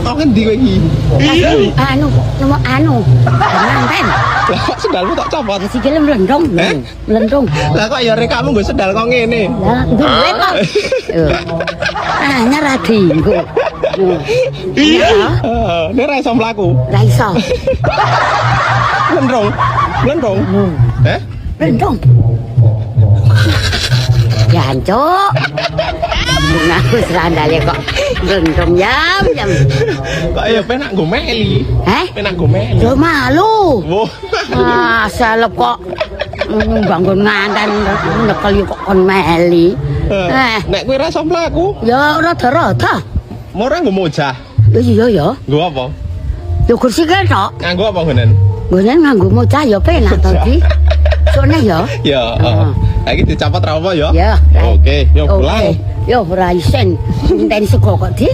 Kok ngendi kowe iki? Anu, tenang kan? Lah sendalmu tak copot. Sikile mlendong. Mlendong. Lah kok ya rekamu nggo sendal kok ngene. Lah duwe kok. Anyar adingku. Iya. Ini ra iso mlaku. Ra iso. Mlendong. Mlendong. Mlendong. Jancuk. Aku serandale kok mlendong jam. Kok ya penak nggo meli. Penak nggo meli. Yo malu. Wo. Selep kok bangun nganten nyekel kok kon meli. Nek kowe ra iso mlaku, Ya rada-rada. ora nggo mojah. Iya ya. Nggo apa? Yo kursi ketok. Nganggo apa ngenen? Ngene nganggo mocah ya penak to Di. Sone ya. Ya, iki dicopot ra apa ya? Ya. Oke, yo pulang. Yo ora isen. Ngenteni sego kok Di.